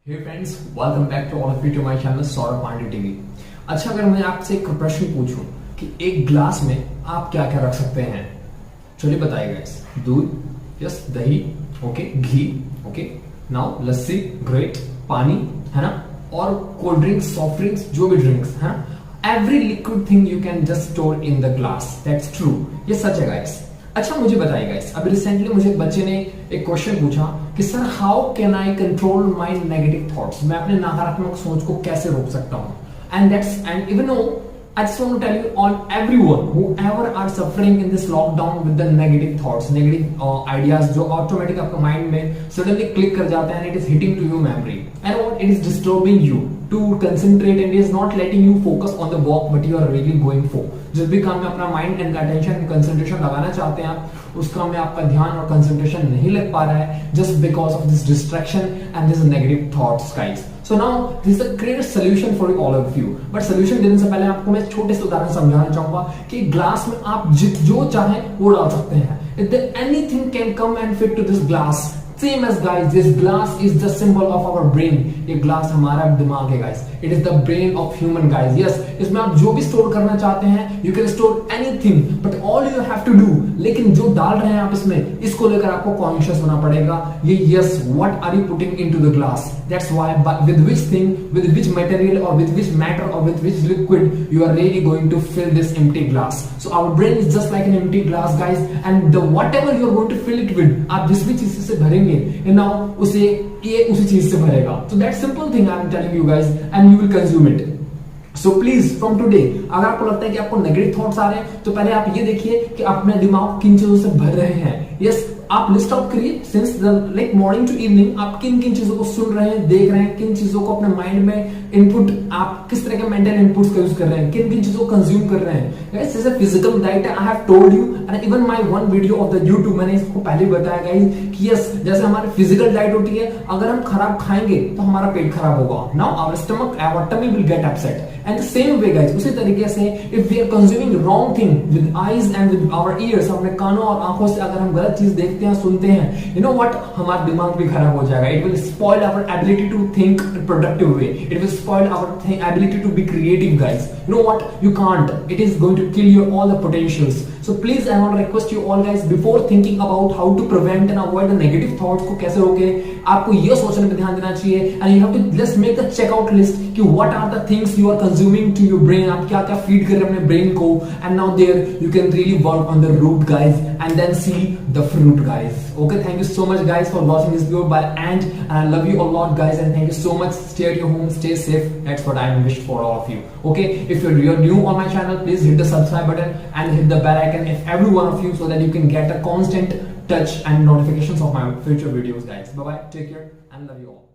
Hey friends, welcome back to all of you to my channel Saurabh Pandey TV. अच्छा, अगर मैं आपसे एक प्रश्न पूछूं कि एक ग्लास में आप क्या क्या रख सकते हैं, चलिए बताइए गाइस। दूध, यस, दही, ओके, घी, ओके, नाउ लस्सी, ग्रेट, पानी, है ना, और कोल्ड ड्रिंक्स, सॉफ्ट ड्रिंक्स, जो भी ड्रिंक्स है ना, every liquid thing you can just store in the glass. That's true, ये सच है गाइस। अच्छा, मुझे बताइए गाइस, अभी रिसेंटली मुझे एक बच्चे ने एक क्वेश्चन पूछा कि sir how can I control my negative thoughts, मैं अपने नकारात्मक सोच को कैसे रोक सकता हूं। And even know I just want to tell you on everyone whoever are suffering in this lockdown with the negative thoughts, negative ideas जो automatic आपके mind में suddenly click कर जाते हैं and it is hitting to your memory and what it is disturbing you to concentrate and it is not letting you focus on the work what you are really going for। जिस भी काम में अपना mind and attention and concentration लगाना चाहते हैं आप, उस काम में आपका ध्यान और concentration नहीं लग पा रहा है just because of this distraction and this negative thoughts guys। So now this is a great solution for all of you। But solution देने से पहले आपको मैं छोटे से उदाहरण समझाना चाहूंगा कि ग्लास में आप जो चाहें वो डाल सकते हैं। If there anything can come and fit to this glass, same as guys, this glass is the symbol of our brain। ये ग्लास हमारा दिमाग है guys। It is the brain of human guys। Yes, इसमें आप जो भी store करना चाहते हैं you can store anything, but all you have to do, लेकिन जो डाल रहे हैं आप इसमें, इसको लेकर आपको कॉन्शियस होना पड़ेगा। ये yes, what are you putting into the glass? That's why with which thing, with which material or with which matter or with which liquid you are really going to fill this empty glass। So our brain is just like an empty glass guys, and the whatever you are going to fill it with, आप जिस भी चीज से भरेंगे now ये उसी चीज से भरेगा। So that simple thing I am telling you guys and you will consume it। So please from today, अगर आपको लगता है कि आपको नेगेटिव थॉट्स आ रहे हैं तो पहले आप ये देखिए कि अपने दिमाग किन चीजों से भर रहे हैं। यस, आप लिस्ट आउट करिए since like morning to evening, आप किन किन चीजों को सुन रहे हैं, देख रहे हैं, किन चीजों को अपने माइंड में इनपुट, आप किस तरह के मेंटल इनपुट्स का यूज कर रहे हैं, किन किन चीजों को कंज्यूम कर रहे हैं। गाइस, जैसे physical diet I have told you and even my one video of the YouTube, मैंने इसको पहले बताया गाइस कि यस, जैसे हमारी फिजिकल डाइट होती है, अगर हम खराब खाएंगे तो हमारा पेट खराब होगा। Now our stomach, our tummy will get upset and the same way guys, उसी तरीके से if we are consuming wrong thing with eyes and with our ears, अपने कानों और आंखों से अगर हम गलत चीज देखते हैं, सुनते हैं, you know what, हमारा दिमाग भी खराब हो जाएगा। It will spoil our ability to think in productive way। It will spoil our ability to be creative guys। You know what, you can't, it is going to kill your all the potentials। So please I want to request you all guys, before thinking about how to prevent and avoid the negative thoughts को कैसे रोके, आपको ये सोचने पे ध्यान देना चाहिए and you have to just make a checkout list कि what are the things you are consuming to your brain, आप क्या क्या फीड कर रहे हैं अपने ब्रेन को, and now there you can really work on the root guys and then see the fruit guys। Okay, thank you so much guys for watching this video by end and I love you a lot guys and thank you so much। Stay at your home, stay safe, that's what I wish for all of you। Okay, if you're new on my channel, please hit the subscribe button and hit the bell icon if every one of you, so that you can get a constant touch and notifications of my future videos guys। Bye bye, take care and love you all।